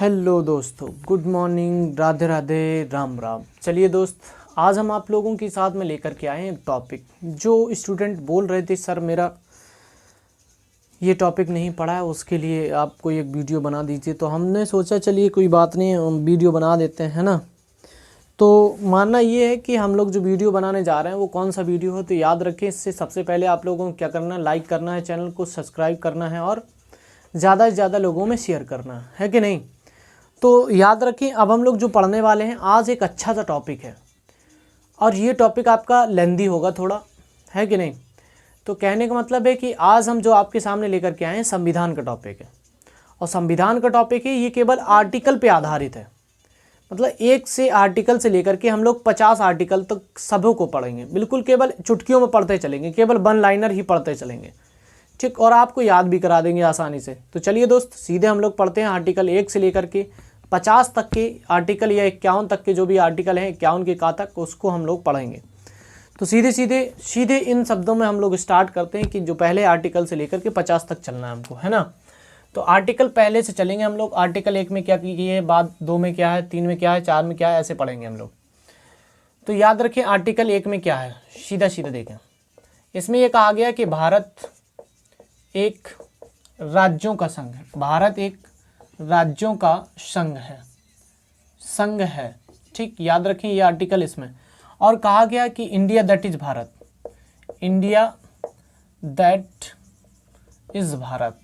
Hello दोस्तों, good morning, Radhe Radhe, Ram Ram. चलिए दोस्त, आज हम आप लोगों के साथ में लेकर के आए हैं एक टॉपिक। जो स्टूडेंट बोल रहे थे सर मेरा ये टॉपिक नहीं पढ़ा है, उसके लिए आप कोई एक वीडियो बना दीजिए। तो हमने सोचा चलिए कोई बात नहीं, हम वीडियो बना देते हैं ना। तो मानना ये है कि हम लोग जो वीडियो बनाने जा रहे हैं वो कौन सा वीडियो है, तो याद रखें। इससे सबसे पहले आप लोगों को क्या करना है, लाइक करना है, चैनल को सब्सक्राइब करना है और ज़्यादा से ज़्यादा लोगों में शेयर करना है कि नहीं। तो याद रखें, अब हम लोग जो पढ़ने वाले हैं आज एक अच्छा सा टॉपिक है और ये टॉपिक आपका लेंदी होगा थोड़ा, है कि नहीं। तो कहने का मतलब है कि आज हम जो आपके सामने लेकर के आए हैं संविधान का टॉपिक है। और संविधान का टॉपिक है, ये केवल आर्टिकल पे आधारित है। मतलब एक से आर्टिकल से लेकर के हम लोग 50 आर्टिकल तक सबों को पढ़ेंगे, बिल्कुल केवल चुटकियों में पढ़ते चलेंगे, केवल वन लाइनर ही पढ़ते चलेंगे, ठीक। और आपको याद भी करा देंगे आसानी से। तो चलिए दोस्त, सीधे हम लोग पढ़ते हैं आर्टिकल 1 से लेकर के 50 तक के आर्टिकल या 51 तक के जो भी आर्टिकल हैं, 51 के का तक, उसको हम लोग पढ़ेंगे। तो सीधे इन शब्दों में हम लोग स्टार्ट करते हैं कि जो पहले आर्टिकल से लेकर के 50 तक चलना है हमको, है ना। तो आर्टिकल पहले से चलेंगे हम लोग। आर्टिकल 1 में क्या की है बात, 2 में क्या है, 3 में क्या है, 4 में क्या है, ऐसे पढ़ेंगे हम लोग। तो याद रखें आर्टिकल 1 में क्या है, सीधा सीधा देखें। इसमें यह कहा गया कि भारत एक राज्यों का संघ है। भारत एक राज्यों का संघ है, ठीक। याद रखें ये आर्टिकल इसमें। और कहा गया कि India that is Bharat, India that is Bharat.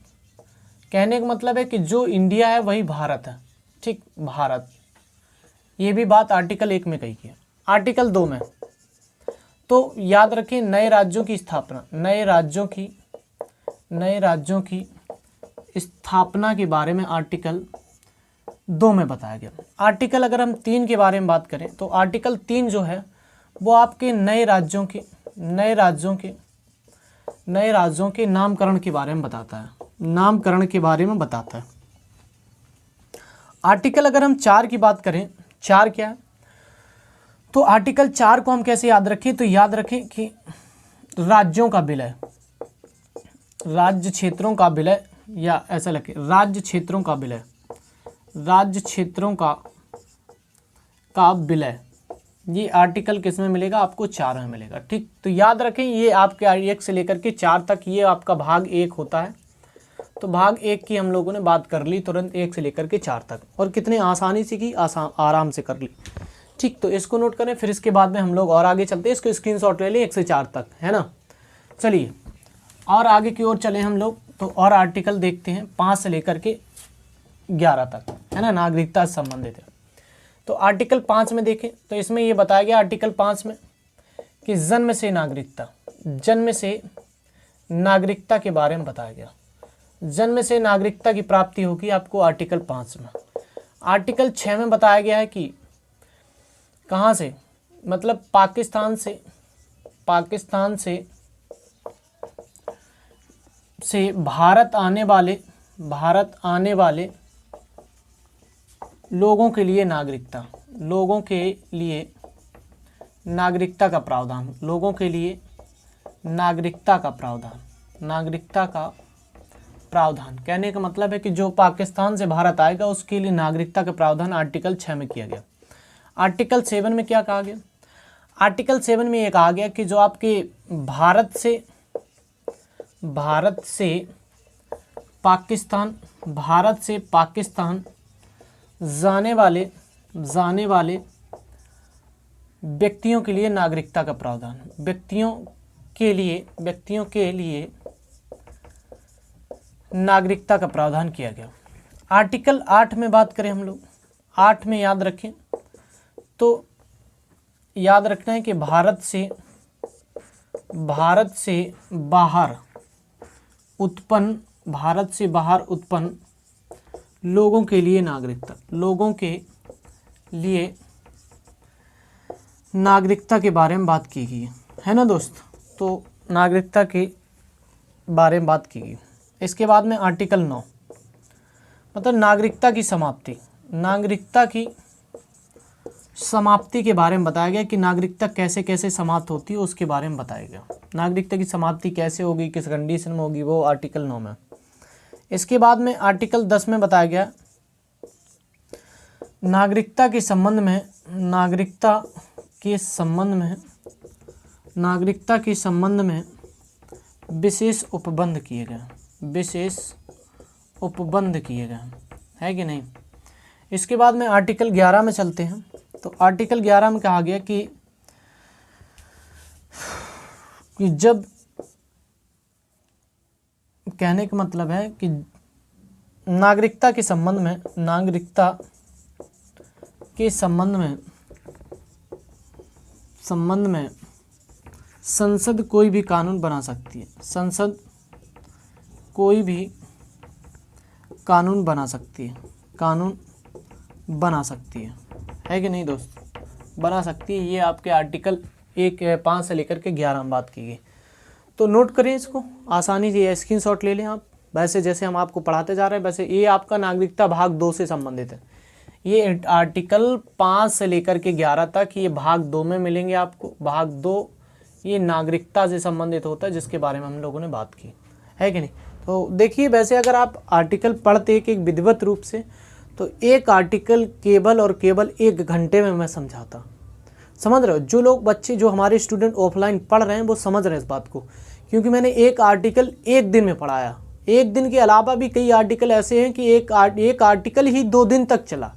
कहने का मतलब है कि जो इंडिया है वही भारत है, ठीक, भारत। ये भी बात आर्टिकल 1 में कही गई है। आर्टिकल 2 में तो याद रखें नए राज्यों की स्थापना, नए राज्यों की स्थापना के बारे में आर्टिकल 2 में बताया गया। आर्टिकल अगर हम 3 के बारे में बात करें तो आर्टिकल 3 जो है वो आपके नए राज्यों के नामकरण के बारे में बताता है, नामकरण के बारे में बताता है। आर्टिकल अगर हम 4 की बात करें, 4 क्या है, तो आर्टिकल 4 को हम कैसे याद रखें, तो याद रखें कि राज्यों का विलय, राज्य क्षेत्रों का विलय, या ऐसा लिखे राज्य क्षेत्रों का विलय, राज्य क्षेत्रों का विलय। ये आर्टिकल किस में मिलेगा आपको, 4 में मिलेगा, ठीक। तो याद रखें ये आपके 1 से लेकर के 4 तक ये आपका भाग 1 होता है। तो भाग 1 की हम लोगों ने बात कर ली तुरंत 1 से लेकर के 4 तक, और कितने आसानी से की, आराम से कर ली, ठीक। तो इसको नोट करें, फिर इसके बाद में हम लोग और आगे चलते हैं। इसको स्क्रीनशॉट ले लें 1 से 4 तक, है ना। चलिए और आगे की ओर चले हम लोग। तो और आर्टिकल देखते हैं 5 से लेकर के 11 तक, है ना, नागरिकता से संबंधित है। तो आर्टिकल 5 में देखें तो इसमें ये बताया गया आर्टिकल 5 में कि जन्म से नागरिकता के बारे में बताया गया। जन्म से नागरिकता की प्राप्ति होगी आपको आर्टिकल 5 में। आर्टिकल 6 में बताया गया है कि कहाँ से, मतलब पाकिस्तान से भारत आने वाले लोगों के लिए नागरिकता, नागरिकता का प्रावधान, नागरिकता का प्रावधान। कहने का मतलब है कि जो पाकिस्तान से भारत आएगा उसके लिए नागरिकता का प्रावधान आर्टिकल 6 में किया गया। आर्टिकल 7 में क्या कहा गया, आर्टिकल 7 में ये कहा गया कि जो आपके भारत से पाकिस्तान जाने वाले व्यक्तियों के लिए नागरिकता का प्रावधान, व्यक्तियों के लिए नागरिकता का प्रावधान किया गया। आर्टिकल 8 में बात करें हम लोग, 8 में याद रखें तो याद रखना है कि भारत से बाहर उत्पन्न लोगों के लिए नागरिकता के बारे में बात की गई है ना दोस्त। तो नागरिकता के बारे में बात की गई। इसके बाद में आर्टिकल 9 मतलब नागरिकता की समाप्ति के बारे में बताया गया कि नागरिकता कैसे कैसे समाप्त होती है, उसके बारे में बताया गया। नागरिकता की समाप्ति कैसे होगी, किस कंडीशन में होगी, वो आर्टिकल 9 में। इसके बाद में आर्टिकल 10 में बताया गया नागरिकता के संबंध में विशेष उपबंध किए गए, है कि नहीं। इसके बाद में आर्टिकल 11 में चलते हैं। तो आर्टिकल 11 में कहा गया कि जब, कहने का मतलब है कि नागरिकता के संबंध में संसद कोई भी कानून बना सकती है। संसद कोई भी कानून बना सकती है कि नहीं दोस्त, बना सकती है। ये आपके आर्टिकल 5 से लेकर के 11 में बात की गई। तो नोट करें इसको, आसानी से स्क्रीनशॉट ले लें आप। वैसे जैसे हम आपको पढ़ाते जा रहे हैं वैसे ये आपका नागरिकता भाग 2 से संबंधित है। ये आर्टिकल 5 से लेकर के 11 तक ये भाग 2 में मिलेंगे आपको। भाग 2 ये नागरिकता से संबंधित होता है, जिसके बारे में हम लोगों ने बात की, है कि नहीं। तो देखिए, वैसे अगर आप आर्टिकल पढ़ते एक विधिवत रूप से, तो एक आर्टिकल केवल और केवल 1 घंटे में मैं समझाता। समझ रहे हो, जो लोग बच्चे, जो हमारे स्टूडेंट ऑफलाइन पढ़ रहे हैं वो समझ रहे हैं इस बात को, क्योंकि मैंने एक आर्टिकल 1 दिन में पढ़ाया। 1 दिन के अलावा भी कई आर्टिकल ऐसे हैं कि एक आर्टिकल ही 2 दिन तक चला।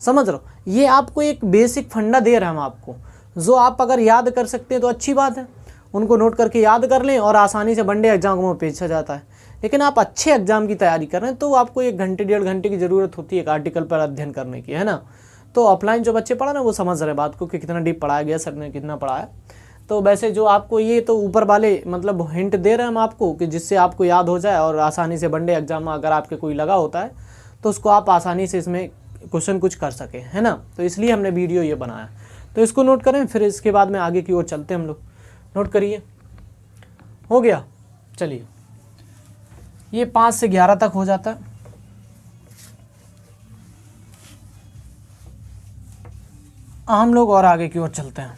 समझ रहे हो, ये आपको एक बेसिक फंडा दे रहे हैं हम आपको, जो आप अगर याद कर सकते हैं तो अच्छी बात है, उनको नोट करके याद कर लें और आसानी से वनडे एग्जाम में पूछा जाता है। लेकिन आप अच्छे एग्जाम की तैयारी कर रहे हैं तो आपको 1 घंटे 1.5 घंटे की ज़रूरत होती है एक आर्टिकल पर अध्ययन करने की, है ना। तो ऑफलाइन जो बच्चे पढ़ा ना वो समझ रहे बात को कि कितना डीप पढ़ाया गया, सर ने कितना पढ़ाया। तो वैसे जो आपको ये तो ऊपर वाले मतलब हिंट दे रहे हैं हम आपको कि जिससे आपको याद हो जाए और आसानी से वनडे एग्जाम में अगर आपके कोई लगा होता है तो उसको आप आसानी से इसमें क्वेश्चन कुछ कर सके, है ना। तो इसलिए हमने वीडियो ये बनाया। तो इसको नोट करें, फिर इसके बाद में आगे की ओर चलते हैं हम लोग। नोट करिए, हो गया। चलिए, ये 5 से 11 तक हो जाता है। हम लोग और आगे की ओर चलते हैं।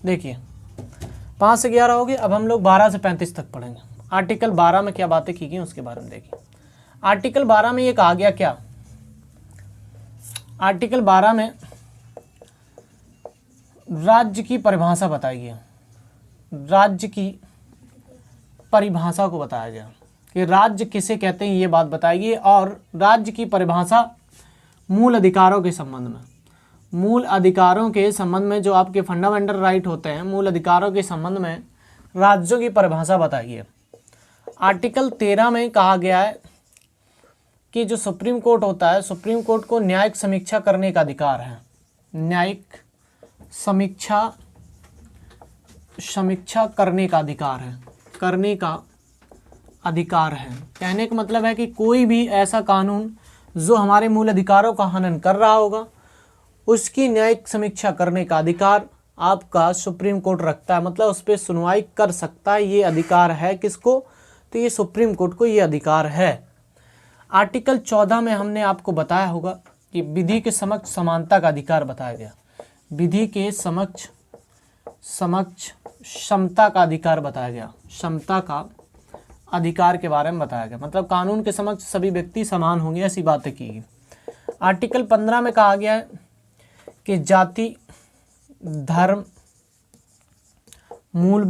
देखिए, 5 से 11 हो गए। अब हम लोग 12 से 35 तक पढ़ेंगे। आर्टिकल 12 में क्या बातें की गई उसके बारे में देखिए। आर्टिकल 12 में ये कहा गया क्या, आर्टिकल 12 में राज्य की परिभाषा बताई गई। राज्य की परिभाषा को बताया गया कि राज्य किसे कहते हैं, ये बात बताई गई। और राज्य की परिभाषा मूल अधिकारों के संबंध में, मूल अधिकारों के संबंध में, जो आपके फंडामेंटल राइट होते हैं, मूल अधिकारों के संबंध में राज्यों की परिभाषा बताई है। आर्टिकल 13 में कहा गया है कि जो सुप्रीम कोर्ट होता है, सुप्रीम कोर्ट को न्यायिक समीक्षा करने का अधिकार है। न्यायिक समीक्षा करने का अधिकार है, कहने का मतलब है कि कोई भी ऐसा कानून जो हमारे मूल अधिकारों का हनन कर रहा होगा, उसकी न्यायिक समीक्षा करने का अधिकार आपका सुप्रीम कोर्ट रखता है। मतलब उस पर सुनवाई कर सकता है, ये अधिकार है किसको, तो ये सुप्रीम कोर्ट को ये अधिकार है। आर्टिकल 14 में हमने आपको बताया होगा कि विधि के समक्ष समानता का अधिकार बताया गया। विधि के समक्ष क्षमता का अधिकार बताया गया, क्षमता का अधिकार के बारे में बताया गया। मतलब कानून के समक्ष सभी व्यक्ति समान होंगे, ऐसी बातें की गई। आर्टिकल 15 में कहा गया है कि जाति, धर्म, मूल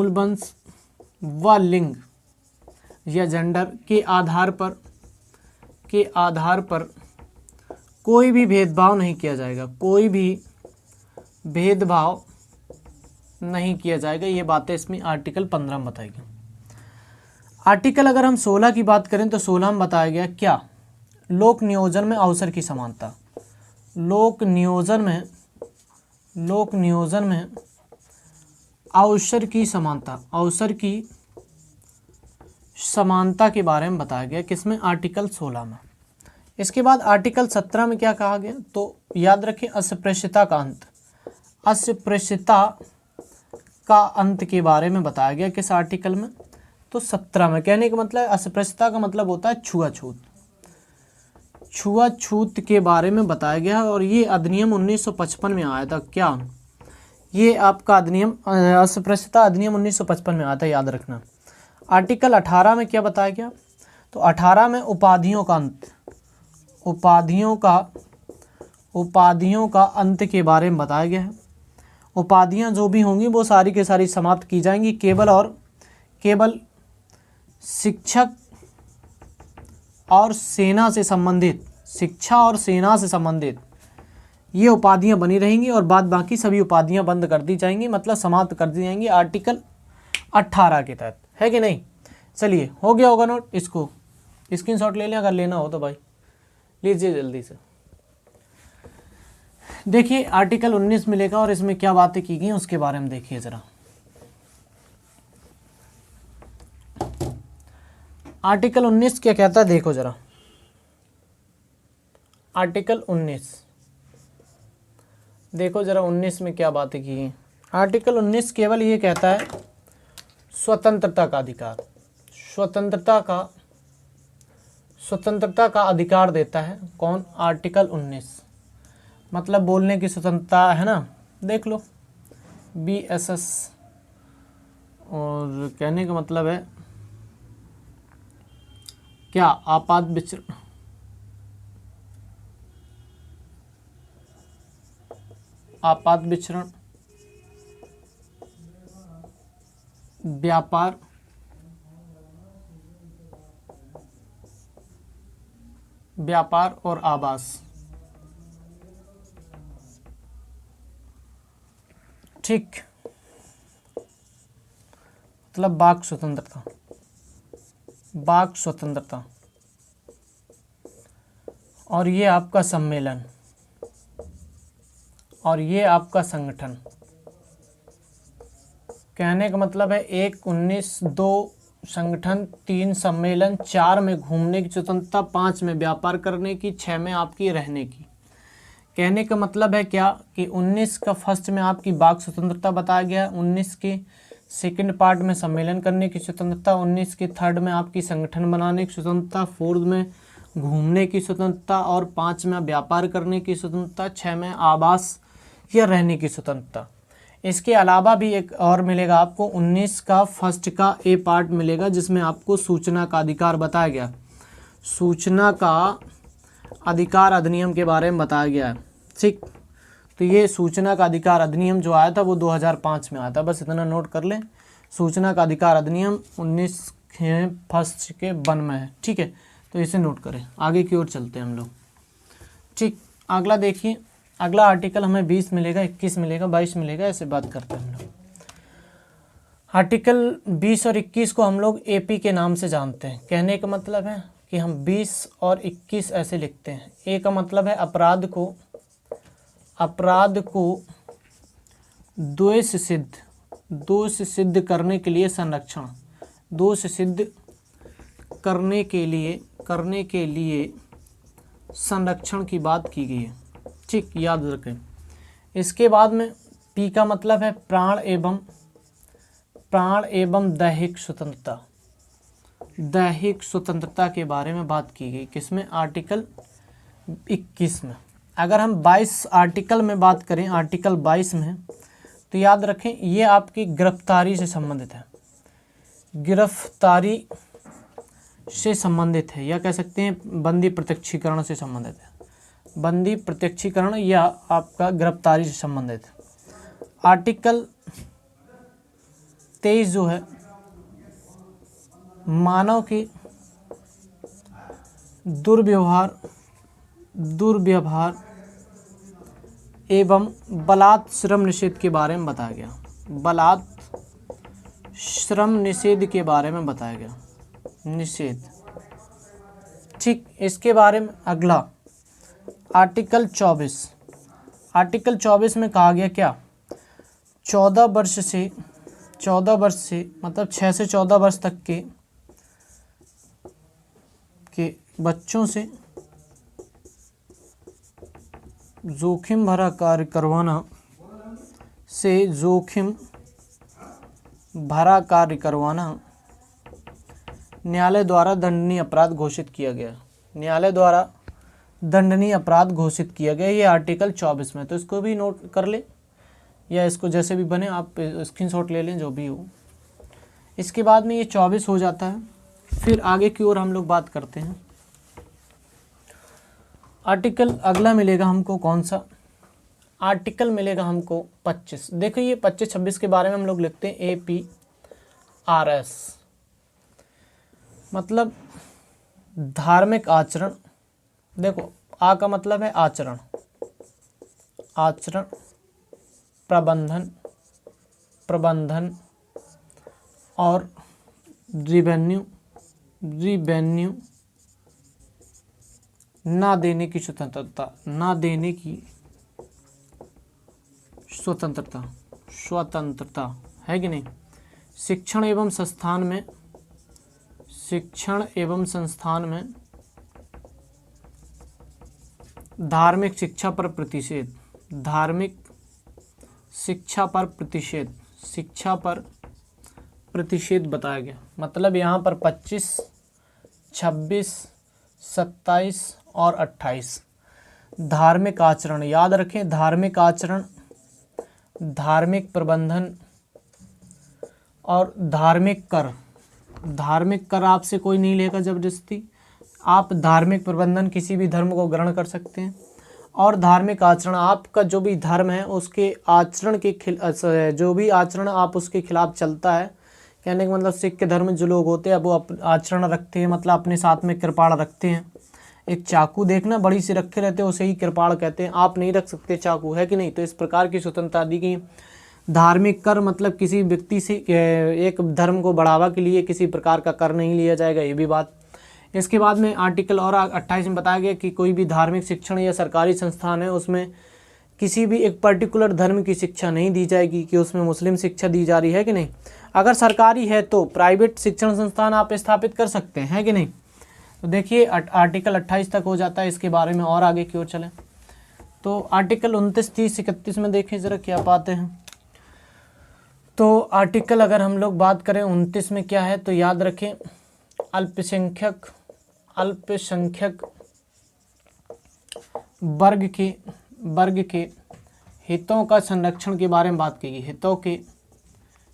वंश व लिंग या जेंडर के आधार पर कोई भी भेदभाव नहीं किया जाएगा, कोई भी भेदभाव नहीं किया जाएगा। ये बातें इसमें आर्टिकल 15 में बताई गई। आर्टिकल अगर हम 16 की बात करें तो 16 में बताया गया क्या, लोक नियोजन में अवसर की समानता। लोक नियोजन में अवसर की समानता के बारे में बताया गया, किसमें, आर्टिकल 16 में। इसके बाद आर्टिकल 17 में क्या कहा गया, तो याद रखें अस्पृश्यता का अंत। अस्पृश्यता का अंत के बारे में बताया गया किस आर्टिकल में, तो 17 में। कहने का मतलब अस्पृश्यता का मतलब होता है छुआछूत के बारे में बताया गया। और ये अधिनियम 1955 में आया था। क्या, ये आपका अधिनियम अस्पृश्यता अधिनियम 1955 में आया था, याद रखना। आर्टिकल 18 में क्या बताया गया, तो 18 में उपाधियों का अंत। उपाधियों का अंत के बारे में बताया गया है। उपाधियां जो भी होंगी वो सारी के सारी समाप्त की जाएंगी, केवल शिक्षक और सेना से संबंधित, शिक्षा और सेना से संबंधित ये उपाधियां बनी रहेंगी और बाद बाकी सभी उपाधियां बंद कर दी जाएंगी, मतलब समाप्त कर दी जाएंगी आर्टिकल 18 के तहत, है कि नहीं। चलिए हो गया होगा नोट, इसको स्क्रीनशॉट ले लें अगर लेना हो तो भाई लीजिए जल्दी से। देखिए आर्टिकल 19 मिलेगा और इसमें क्या बातें की गई उसके बारे में देखिए ज़रा। आर्टिकल 19 क्या कहता है देखो ज़रा। आर्टिकल 19 देखो ज़रा, 19 में क्या बातें की गई। आर्टिकल 19 केवल ये कहता है स्वतंत्रता का अधिकार, स्वतंत्रता का अधिकार देता है। कौन? आर्टिकल 19, मतलब बोलने की स्वतंत्रता है ना, देख लो BSS, और कहने का मतलब है क्या, आपात विचरण, व्यापार और आवास। ठीक, मतलब वाक स्वतंत्रता, और ये आपका सम्मेलन और ये आपका संगठन। कहने का मतलब है 1, 19, 2 संगठन, 3 सम्मेलन, 4 में घूमने की स्वतंत्रता, 5 में व्यापार करने की, 6 में आपकी रहने की। कहने का मतलब है क्या कि 19 का फर्स्ट में आपकी वाक स्वतंत्रता बताया गया, 19 के सेकंड पार्ट में सम्मेलन करने की स्वतंत्रता, 19 के थर्ड में आपकी संगठन बनाने की स्वतंत्रता, 4 में घूमने की स्वतंत्रता और 5 में व्यापार करने की स्वतंत्रता, 6 में आवास या रहने की स्वतंत्रता। इसके अलावा भी एक और मिलेगा आपको, 19 का फर्स्ट का ए पार्ट मिलेगा जिसमें आपको सूचना का अधिकार बताया गया, सूचना का अधिकार अधिनियम के बारे में बताया गया है। ठीक, तो ये सूचना का अधिकार अधिनियम जो आया था वो 2005 में आया था, बस इतना नोट कर लें। सूचना का अधिकार अधिनियम 19 फर्स्ट के 1 में है। ठीक है, तो इसे नोट करें, आगे की ओर चलते हैं हम लोग। ठीक, अगला देखिए, अगला आर्टिकल हमें 20 मिलेगा, 21 मिलेगा, 22 मिलेगा, ऐसे बात करते हैं हम लोग। आर्टिकल 20 और 21 को हम लोग AP के नाम से जानते हैं। कहने का मतलब है कि हम 20 और 21 ऐसे लिखते हैं। ए का मतलब है अपराध को दोष सिद्ध करने के लिए संरक्षण, दोष सिद्ध करने के लिए संरक्षण की बात की गई है। ठीक, याद रखें। इसके बाद में P का मतलब है प्राण एवं दैहिक स्वतंत्रता के बारे में बात की गई। किसमें? आर्टिकल 21 में। अगर हम 22 आर्टिकल में बात करें, आर्टिकल 22 में, तो याद रखें ये आपकी गिरफ्तारी से संबंधित है, गिरफ्तारी से संबंधित है, या कह सकते हैं बंदी प्रत्यक्षीकरण से संबंधित है। बंदी प्रत्यक्षीकरण या आपका गिरफ्तारी से संबंधित है। आर्टिकल 23 जो है मानव के दुर्व्यवहार एवं बलात् श्रम निषेध के बारे में बताया गया, बलात् श्रम निषेध के बारे में बताया गया, निषेध। ठीक, इसके बारे में अगला आर्टिकल 24 में कहा गया क्या, 14 वर्ष से मतलब 6 से 14 वर्ष तक के बच्चों से जोखिम भरा कार्य करवाना न्यायालय द्वारा दंडनीय अपराध घोषित किया गया, न्यायालय द्वारा दंडनीय अपराध घोषित किया गया, ये आर्टिकल 24 में। तो इसको भी नोट कर ले, या इसको जैसे भी बने आप स्क्रीनशॉट ले लें, जो भी हो। इसके बाद में ये 24 हो जाता है। फिर आगे की ओर हम लोग बात करते हैं। आर्टिकल अगला मिलेगा हमको कौन सा, आर्टिकल मिलेगा हमको 25। देखो ये 25-26 के बारे में हम लोग लिखते हैं APRS, मतलब धार्मिक आचरण। देखो आ का मतलब है आचरण, आचरण, प्रबंधन और रिवेन्यू ना देने की स्वतंत्रता, ना देने की स्वतंत्रता है कि नहीं। शिक्षण एवं संस्थान में धार्मिक शिक्षा पर प्रतिषेध, धार्मिक शिक्षा पर प्रतिषेध बताया गया। मतलब यहाँ पर 25, 26, 27 और 28 धार्मिक आचरण, याद रखें, धार्मिक आचरण, धार्मिक प्रबंधन और धार्मिक कर। धार्मिक कर आपसे कोई नहीं लेगा जबरदस्ती, आप धार्मिक प्रबंधन किसी भी धर्म को ग्रहण कर सकते हैं। और धार्मिक आचरण, आपका जो भी धर्म है उसके आचरण के जो भी आचरण आप उसके खिलाफ चलता है, कहने का मतलब सिख के धर्म में जो लोग होते हैं वो आचरण रखते हैं, मतलब अपने साथ में कृपाण रखते हैं। एक चाकू देखना बड़ी सी रखे रहते हैं, उसे ही कृपाण कहते हैं। आप नहीं रख सकते चाकू, है कि नहीं। तो इस प्रकार की स्वतंत्रता दी गई। धार्मिक कर मतलब किसी व्यक्ति से एक धर्म को बढ़ावा के लिए किसी प्रकार का कर नहीं लिया जाएगा, ये भी बात। इसके बाद में आर्टिकल और 28 में बताया गया कि कोई भी धार्मिक शिक्षण या सरकारी संस्थान है उसमें किसी भी एक पर्टिकुलर धर्म की शिक्षा नहीं दी जाएगी, कि उसमें मुस्लिम शिक्षा दी जा रही है कि नहीं। अगर सरकारी है तो प्राइवेट शिक्षण संस्थान आप स्थापित कर सकते हैं, है कि नहीं। तो देखिए आर्टिकल 28 तक हो जाता है। इसके बारे में और आगे की ओर चलें तो आर्टिकल 29, 30, 31 में देखें ज़रा क्या पाते हैं। तो आर्टिकल अगर हम लोग बात करें 29 में क्या है, तो याद रखें अल्पसंख्यक वर्ग के हितों का संरक्षण के बारे में बात की गई। हितों के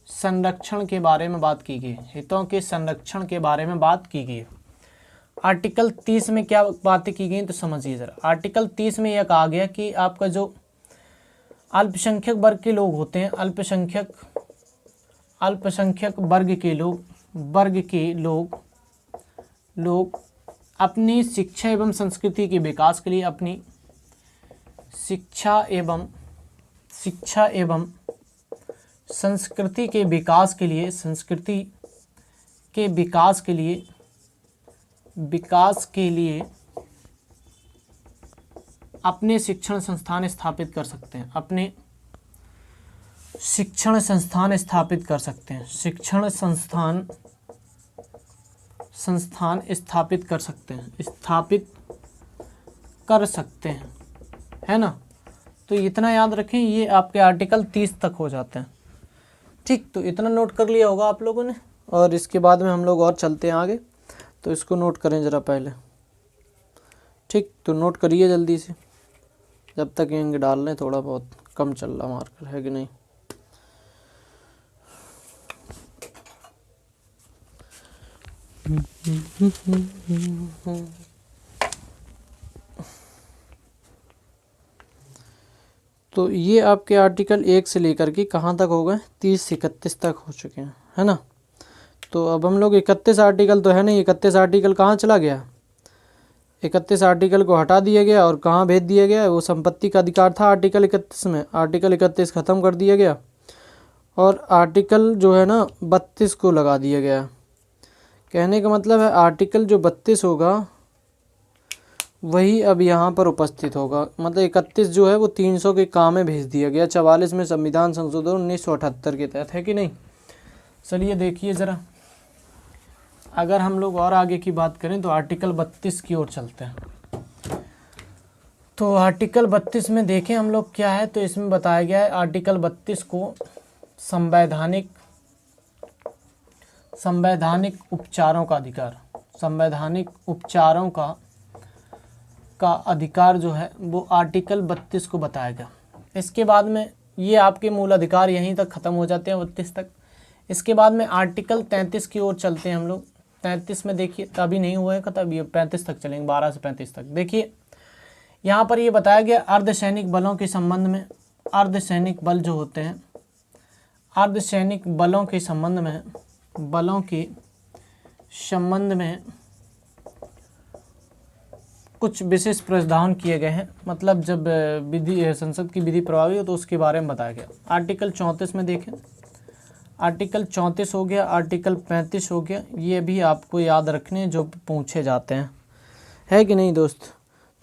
संरक्षण के बारे में बात की गई, हितों के संरक्षण के बारे में बात की गई। आर्टिकल 30 में क्या बातें की गई तो समझिए ज़रा। आर्टिकल 30 में यह कहा गया कि आपका जो अल्पसंख्यक वर्ग के लोग होते हैं, अल्पसंख्यक वर्ग के लोग अपनी शिक्षा एवं संस्कृति के विकास के लिए, अपनी शिक्षा एवं संस्कृति के विकास के लिए अपने शिक्षण संस्थान स्थापित कर सकते हैं, अपने शिक्षण संस्थान स्थापित कर सकते हैं, शिक्षण संस्थान स्थापित कर सकते हैं, है ना। तो इतना याद रखें, ये आपके आर्टिकल 30 तक हो जाते हैं। ठीक, तो इतना नोट कर लिया होगा आप लोगों ने। और इसके बाद में हम लोग और चलते हैं आगे, तो इसको नोट करें ज़रा पहले। ठीक, तो नोट करिए जल्दी से, जब तक इंक डाल लें। थोड़ा बहुत कम चल रहा मार्कर, है कि नहीं। तो ये आपके आर्टिकल 1 से लेकर के कहाँ तक हो गए, 30 से 31 तक हो चुके हैं, है ना। तो अब हम लोग 31 आर्टिकल तो है नहीं, 31 आर्टिकल कहाँ चला गया, 31 आर्टिकल को हटा दिया गया और कहाँ भेज दिया गया। वो संपत्ति का अधिकार था आर्टिकल 31 में, आर्टिकल 31 ख़त्म कर दिया गया और आर्टिकल जो है ना 32 को लगा दिया गया। कहने का मतलब है आर्टिकल जो 32 होगा वही अब यहाँ पर उपस्थित होगा। मतलब 31 जो है वो 300 के काम में भेज दिया गया 44 में संविधान संशोधन 1978 के तहत, है कि नहीं। चलिए देखिए ज़रा, अगर हम लोग और आगे की बात करें तो आर्टिकल 32 की ओर चलते हैं। तो आर्टिकल 32 में देखें हम लोग क्या है, तो इसमें बताया गया है आर्टिकल 32 को संवैधानिक उपचारों का अधिकार, संवैधानिक उपचारों का अधिकार जो है वो आर्टिकल 32 को बताया गया। इसके बाद में ये आपके मूल अधिकार यहीं तक ख़त्म हो जाते हैं 32 तक। इसके बाद में आर्टिकल 33 की ओर चलते हैं हम लोग। 33 में देखिए, अभी नहीं हुआ है खत्म, ये 35 तक चलेंगे, 12 से 35 तक। देखिए यहाँ पर ये बताया गया अर्धसैनिक बलों के संबंध में, अर्धसैनिक बल जो होते हैं, अर्धसैनिक बलों के संबंध में, बलों के संबंध में कुछ विशेष प्रावधान किए गए हैं। मतलब जब विधि संसद की विधि प्रभावी हो तो उसके बारे में बताया गया। आर्टिकल 34 में देखें, आर्टिकल 34 हो गया, आर्टिकल 35 हो गया, ये भी आपको याद रखने जो पूछे जाते हैं, है कि नहीं दोस्त।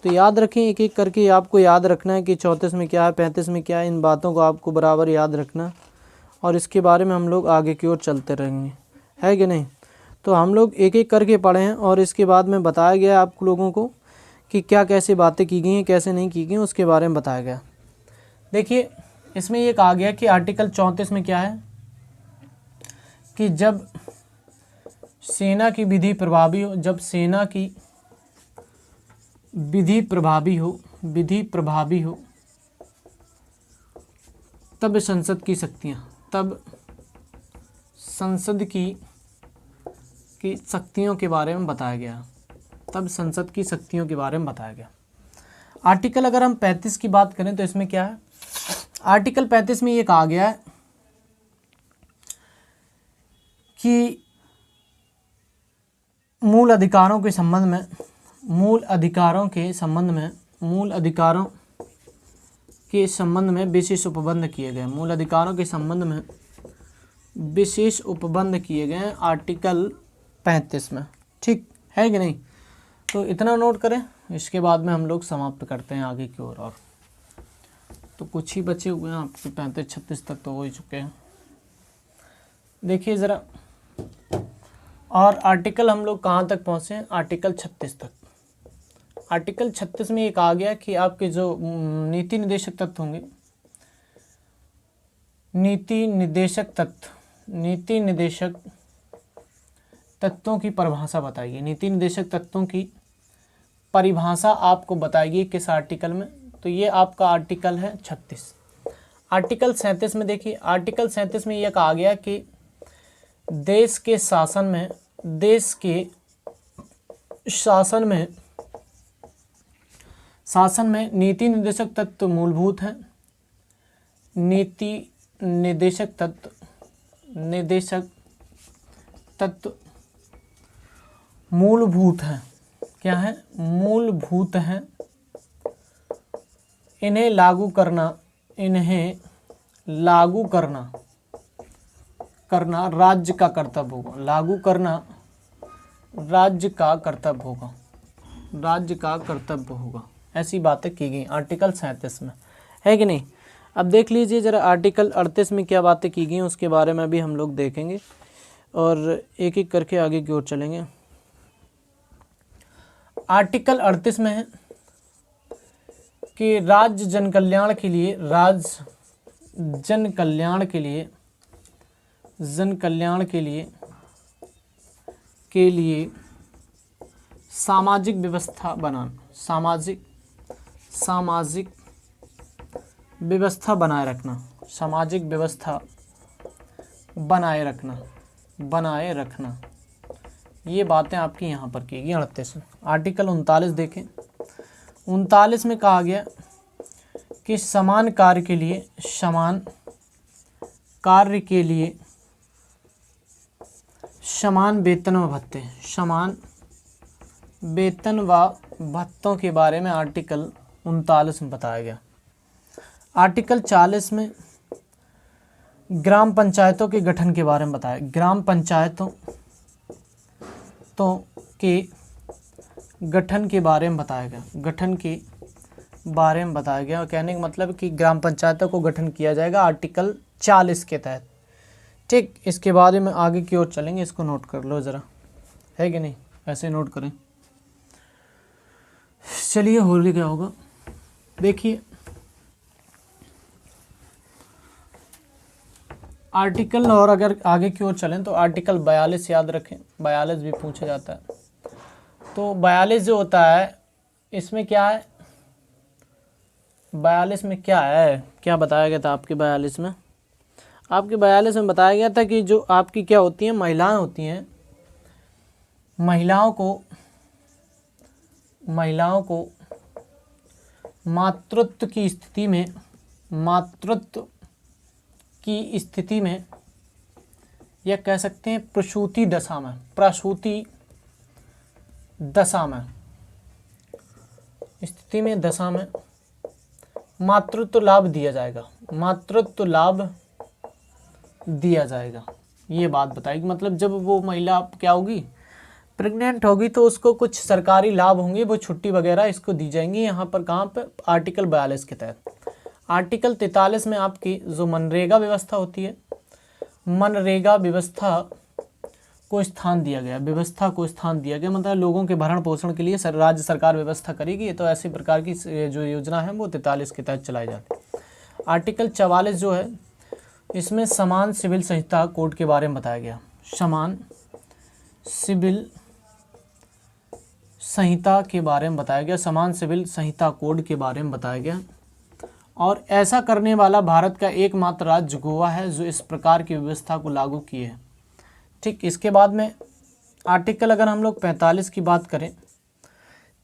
तो याद रखें, एक एक करके आपको याद रखना है कि 34 में क्या है, 35 में क्या है, इन बातों को आपको बराबर याद रखना और इसके बारे में हम लोग आगे की ओर चलते रहेंगे, है कि नहीं। तो हम लोग एक एक करके पढ़े हैं और इसके बाद में बताया गया आप लोगों को कि क्या कैसे बातें की गई हैं, कैसे नहीं की गई, उसके बारे में बताया गया। देखिए इसमें ये कहा गया कि आर्टिकल 34 में क्या है कि जब सेना की विधि प्रभावी हो, जब सेना की विधि प्रभावी हो, विधि प्रभावी हो, तब संसद की शक्तियाँ, तब संसद की शक्तियों के बारे में बताया गया, तब संसद की शक्तियों के बारे में बताया गया। आर्टिकल अगर हम 35 की बात करें तो इसमें क्या है, आर्टिकल 35 में ये कहा गया है कि मूल अधिकारों के संबंध में, मूल अधिकारों के संबंध में, मूल अधिकारों के संबंध में विशेष उपबंध किए गए, मूल अधिकारों के संबंध में विशेष उपबंध किए गए हैं आर्टिकल 35 में, ठीक है कि नहीं। तो इतना नोट करें, इसके बाद में हम लोग समाप्त करते हैं आगे की ओर। और तो कुछ ही बचे हुए हैं आपके, 35-36 तक तो हो ही चुके हैं। देखिए ज़रा, और आर्टिकल हम लोग कहाँ तक पहुँचे हैं, आर्टिकल 36 तक। आर्टिकल 36 में ये कहा गया कि आपके जो नीति निर्देशक तत्व होंगे, नीति निर्देशक तत्व, नीति निर्देशक तत्वों की परिभाषा बताइए, नीति निर्देशक तत्वों की परिभाषा आपको बताइए किस आर्टिकल में। तो ये आपका आर्टिकल है 36। आर्टिकल 37 में देखिए, आर्टिकल 37 में यह कहा गया कि देश के शासन में, देश के शासन में, शासन में नीति निर्देशक तत्व मूलभूत हैं। नीति निर्देशक तत्व, निर्देशक तत्व मूलभूत हैं। क्या है, मूलभूत हैं। इन्हें लागू करना, इन्हें लागू करना राज्य का कर्तव्य होगा, लागू करना राज्य का कर्तव्य होगा, राज्य का कर्तव्य होगा। ऐसी बातें की गई आर्टिकल 37 में, है कि नहीं। अब देख लीजिए ज़रा आर्टिकल 38 में क्या बातें की गई उसके बारे में भी हम लोग देखेंगे और एक एक करके आगे की ओर चलेंगे। आर्टिकल 38 में है कि राज्य जन कल्याण के लिए, राज्य जन कल्याण के लिए, जन कल्याण के लिए सामाजिक व्यवस्था बनाना, सामाजिक व्यवस्था बनाए रखना, सामाजिक व्यवस्था बनाए रखना, ये बातें आपकी यहाँ पर की गई 38 में। आर्टिकल 39 देखें, 39 में कहा गया कि समान कार्य के लिए, समान कार्य के लिए समान वेतन व भत्ते, समान वेतन व भत्तों के बारे में आर्टिकल 39 में बताया गया। आर्टिकल 40 में ग्राम पंचायतों के गठन के बारे में बताया, ग्राम पंचायतों के गठन के बारे में बताया गया, गठन के बारे में बताया गया। कहने का मतलब कि ग्राम पंचायतों को गठन किया जाएगा आर्टिकल 40 के तहत, ठीक। इसके बारे में आगे की ओर चलेंगे, इसको नोट कर लो ज़रा, है कि नहीं, ऐसे नोट करें। चलिए हो क्या होगा, देखिए आर्टिकल, और अगर आगे की ओर चलें तो आर्टिकल 42 याद रखें, 42 भी पूछा जाता है। तो 42 जो होता है इसमें क्या है, 42 में क्या है, क्या बताया गया था आपके 42 में, आपके 42 में बताया गया था कि जो आपकी क्या होती हैं, महिलाएं होती हैं, महिलाओं को मातृत्व की स्थिति में, मातृत्व की स्थिति में, या कह सकते हैं प्रसूति दशा में, प्रसूति दशा में, स्थिति में, दशा में मातृत्व लाभ दिया जाएगा, मातृत्व लाभ दिया जाएगा। ये बात बताएगी, मतलब जब वो महिला क्या होगी, प्रेग्नेंट होगी, तो उसको कुछ सरकारी लाभ होंगे, वो छुट्टी वगैरह इसको दी जाएंगी। यहाँ पर कहाँ पे, आर्टिकल 42 के तहत। आर्टिकल 43 में आपकी जो मनरेगा व्यवस्था होती है, मनरेगा व्यवस्था को स्थान दिया गया, व्यवस्था को स्थान दिया गया, मतलब लोगों के भरण पोषण के लिए राज्य सरकार व्यवस्था करेगी। तो ऐसी प्रकार की जो योजना है वो 43 के तहत चलाई जाती है। आर्टिकल 44 जो है, इसमें समान सिविल संहिता कोड के बारे में बताया गया, समान सिविल संहिता के बारे में बताया गया, समान सिविल संहिता कोड के बारे में बताया गया। और ऐसा करने वाला भारत का एकमात्र राज्य गोवा है जो इस प्रकार की व्यवस्था को लागू किए है। ठीक, इसके बाद में आर्टिकल अगर हम लोग 45 की बात करें,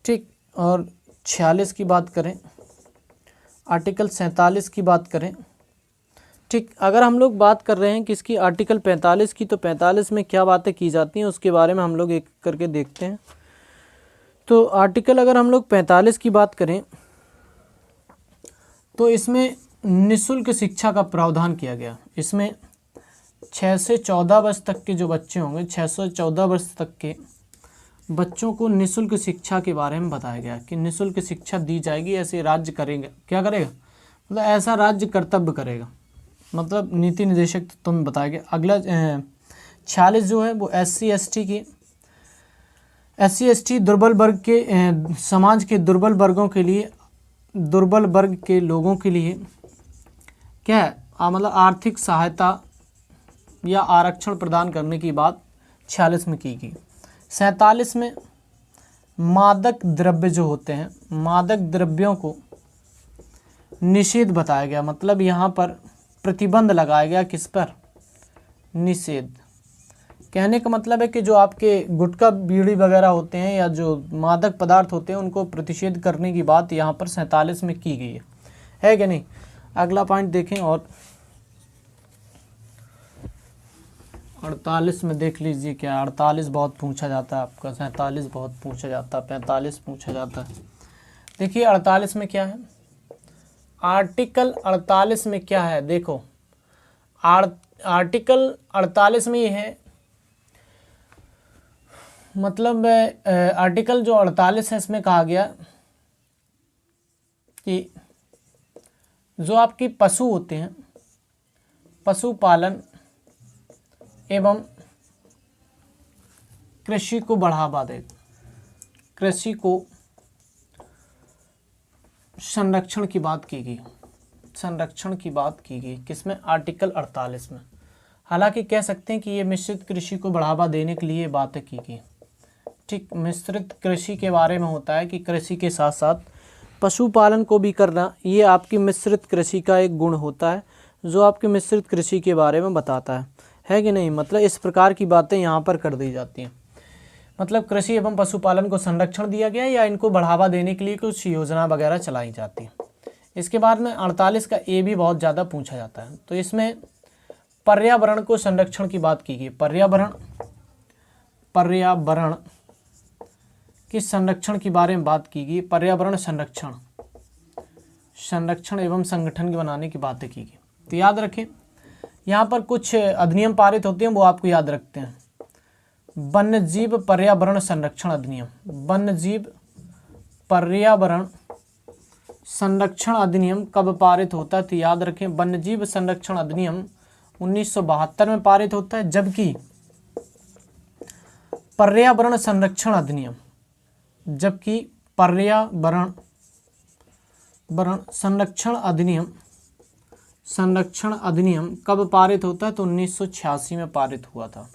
ठीक, और 46 की बात करें, आर्टिकल 47 की बात करें, ठीक, अगर हम लोग बात कर रहे हैं कि इसकी आर्टिकल 45 की, तो 45 में क्या बातें की जाती हैं उसके बारे में हम लोग एक करके देखते हैं। तो आर्टिकल अगर हम लोग 45 की बात करें तो इसमें निःशुल्क शिक्षा का प्रावधान किया गया। इसमें 6 से 14 वर्ष तक के जो बच्चे होंगे, 6 से 14 वर्ष तक के बच्चों को निःशुल्क शिक्षा के बारे में बताया गया कि निःशुल्क शिक्षा दी जाएगी। ऐसे राज्य करेंगे, क्या करेगा, मतलब ऐसा राज्य कर्तव्य करेगा, मतलब नीति निर्देशक तत्व में बताया गया। अगला 46 जो है वो SC/ST दुर्बल वर्ग के समाज के दुर्बल वर्गों के लिए, दुर्बल वर्ग के लोगों के लिए क्या है, मतलब आर्थिक सहायता या आरक्षण प्रदान करने की बात 46 में की गई। 47 में मादक द्रव्य जो होते हैं, मादक द्रव्यों को निषेध बताया गया, मतलब यहाँ पर प्रतिबंध लगाया गया, किस पर, निषेध। कहने का मतलब है कि जो आपके गुटखा बीड़ी वगैरह होते हैं या जो मादक पदार्थ होते हैं उनको प्रतिषेध करने की बात यहाँ पर 47 में की गई है कि नहीं। अगला पॉइंट देखें, और 48 में देख लीजिए क्या, 48 बहुत पूछा जाता है आपका, 47 बहुत पूछा जाता है, 45 पूछा जाता है। देखिए 48 में क्या है, आर्टिकल 48 में क्या है, देखो आर्टिकल 48 में ये है, मतलब आर्टिकल जो 48 है इसमें कहा गया कि जो आपकी पशु होते हैं, पशुपालन एवं कृषि को बढ़ावा दे, कृषि को संरक्षण की बात की गई, संरक्षण की बात की गई किसमें, आर्टिकल 48 में। हालांकि कह सकते हैं कि ये मिश्रित कृषि को बढ़ावा देने के लिए बातें की गई। ठीक, मिश्रित कृषि के बारे में होता है कि कृषि के साथ साथ पशुपालन को भी करना, ये आपकी मिश्रित कृषि का एक गुण होता है जो आपकी मिश्रित कृषि के बारे में बताता है कि नहीं। मतलब इस प्रकार की बातें यहाँ पर कर दी जाती हैं, मतलब कृषि एवं पशुपालन को संरक्षण दिया गया या इनको बढ़ावा देने के लिए कुछ योजना वगैरह चलाई जाती है। इसके बाद में 48 का ए भी बहुत ज़्यादा पूछा जाता है, तो इसमें पर्यावरण को संरक्षण की बात की गई, पर्यावरण के संरक्षण के बारे में बात की गई, पर्यावरण संरक्षण एवं संगठन के बनाने की बातें की गई। तो याद रखें, यहाँ पर कुछ अधिनियम पारित होते हैं वो आपको याद रखते हैं। वन्यजीव पर्यावरण संरक्षण अधिनियम, वन्यजीव पर्यावरण संरक्षण अधिनियम कब पारित होता है, तो याद रखें वन्यजीव संरक्षण अधिनियम 1972 में पारित होता है, जबकि पर्यावरण संरक्षण अधिनियम, जबकि पर्यावरण संरक्षण अधिनियम कब पारित होता है, तो 1986 में पारित हुआ था।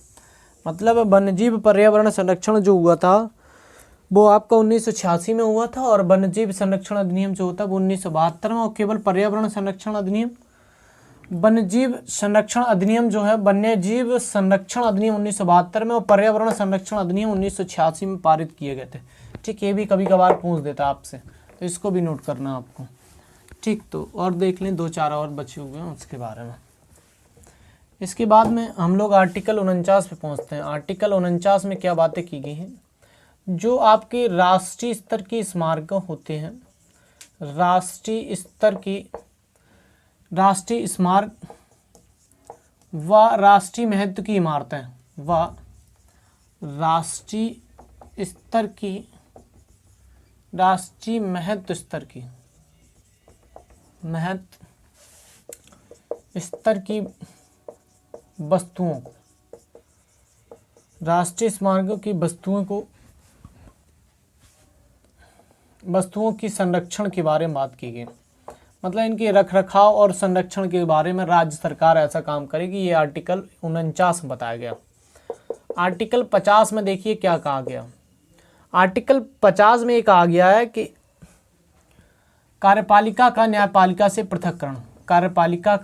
मतलब वन्यजीव पर्यावरण संरक्षण जो हुआ था वो आपका 1986 में हुआ था, और वन्यजीव संरक्षण अधिनियम जो होता है वो 1972 में। और केवल पर्यावरण संरक्षण अधिनियम, वन्यजीव संरक्षण अधिनियम जो है, वन्यजीव संरक्षण अधिनियम 1972 में और पर्यावरण संरक्षण अधिनियम 1986 में पारित किए गए थे। ठीक, ये भी कभी कभार पूछ देता आपसे, तो इसको भी नोट करना है आपको, ठीक। तो और देख लें 2-4 और बचे हुए हैं उसके बारे में। इसके बाद में हम लोग आर्टिकल 49 पे पहुंचते हैं। आर्टिकल 49 में क्या बातें की गई हैं, जो आपके राष्ट्रीय स्तर की स्मारक होते हैं, राष्ट्रीय स्मारक व राष्ट्रीय महत्व की इमारतें व राष्ट्रीय महत्व स्तर की वस्तुओं, राष्ट्रीय स्मारकों की वस्तुओं की संरक्षण के बारे में बात की गई। मतलब इनके रखरखाव और संरक्षण के बारे में राज्य सरकार ऐसा काम करेगी, ये आर्टिकल 49 में बताया गया। आर्टिकल 50 में देखिए क्या कहा गया। आर्टिकल 50 में एक आ गया है कि कार्यपालिका का न्यायपालिका से पृथक्करण, कार्यपालिका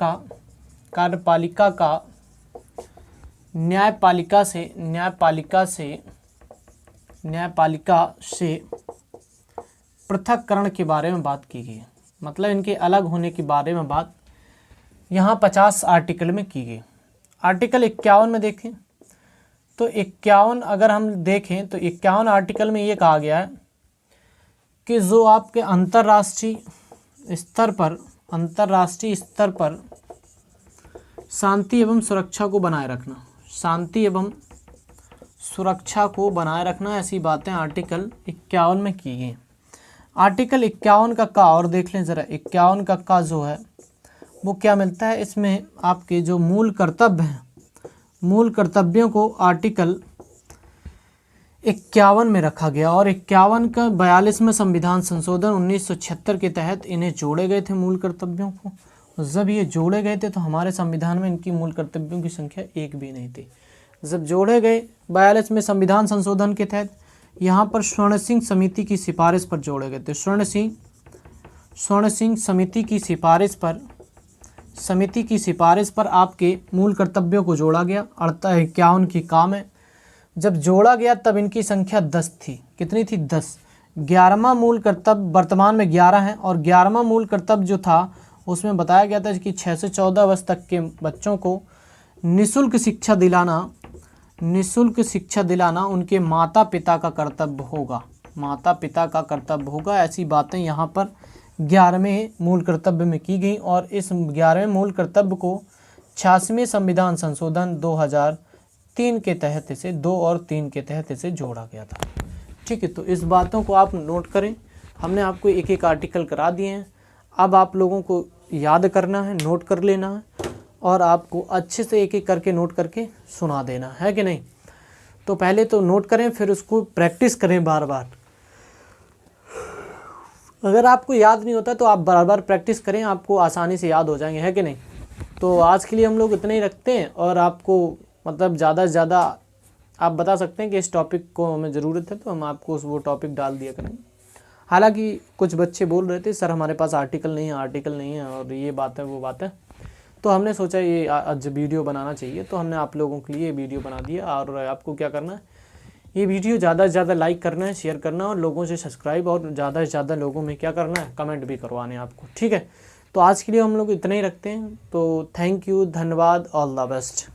का न्यायपालिका से पृथक्करण के बारे में बात की गई है। मतलब इनके अलग होने के बारे में बात यहाँ 50 आर्टिकल में की गई। आर्टिकल 51 में देखें तो 51 अगर हम देखें तो 51 आर्टिकल में ये कहा गया है कि जो आपके अंतर्राष्ट्रीय स्तर पर शांति एवं सुरक्षा को बनाए रखना, ऐसी बातें आर्टिकल 51 में की गई। आर्टिकल 51 का और देख लें ज़रा। 51 का जो है वो क्या मिलता है, इसमें आपके जो मूल कर्तव्य हैं, मूल कर्तव्यों को आर्टिकल 51 में रखा गया। और 51 का 42 में संविधान संशोधन 1976 के तहत इन्हें जोड़े गए थे मूल कर्तव्यों को। जब ये जोड़े गए थे तो हमारे संविधान में इनकी मूल कर्तव्यों की संख्या एक भी नहीं थी। जब जोड़े गए 42 में संविधान संशोधन के तहत, यहाँ पर स्वर्ण सिंह समिति की सिफारिश पर जोड़े गए थे। स्वर्ण सिंह समिति की सिफारिश पर आपके मूल कर्तव्यों को जोड़ा गया। 51 की काम है। जब जोड़ा गया तब इनकी संख्या 10 थी। कितनी थी? 10। 11वां मूल कर्तव्य वर्तमान में 11 है, और 11वां मूल कर्तव्य जो था उसमें बताया गया था कि 6 से 14 वर्ष तक के बच्चों को निःशुल्क शिक्षा दिलाना उनके माता पिता का कर्तव्य होगा। ऐसी बातें यहाँ पर 11वें मूल कर्तव्य में की गई। और इस 11वें मूल कर्तव्य को 86वें संविधान संशोधन 2003 के तहत इसे 2 और 3 के तहत इसे जोड़ा गया था। ठीक है, तो इस बातों को आप नोट करें। हमने आपको एक एक आर्टिकल करा दिए हैं। अब आप लोगों को याद करना है, नोट कर लेना है, और आपको अच्छे से एक एक करके नोट करके सुना देना है कि नहीं। तो पहले तो नोट करें, फिर उसको प्रैक्टिस करें बार बार। अगर आपको याद नहीं होता तो आप बार बार प्रैक्टिस करें, आपको आसानी से याद हो जाएंगे, है कि नहीं। तो आज के लिए हम लोग इतना ही रखते हैं। और आपको मतलब ज़्यादा से ज़्यादा आप बता सकते हैं कि इस टॉपिक को हमें ज़रूरत है, तो हम आपको वो टॉपिक डाल दिया करेंगे। हालांकि कुछ बच्चे बोल रहे थे सर हमारे पास आर्टिकल नहीं है और ये बात है वो बात है, तो हमने सोचा ये आज वीडियो बनाना चाहिए, तो हमने आप लोगों के लिए वीडियो बना दिया। और आपको क्या करना है, ये वीडियो ज़्यादा से ज़्यादा लाइक करना है, शेयर करना है, और लोगों से सब्सक्राइब, और ज़्यादा से ज़्यादा लोगों में क्या करना है, कमेंट भी करवाने हैं आपको। ठीक है, तो आज के लिए हम लोग इतना ही रखते हैं। तो थैंक यू, धन्यवाद, ऑल द बेस्ट।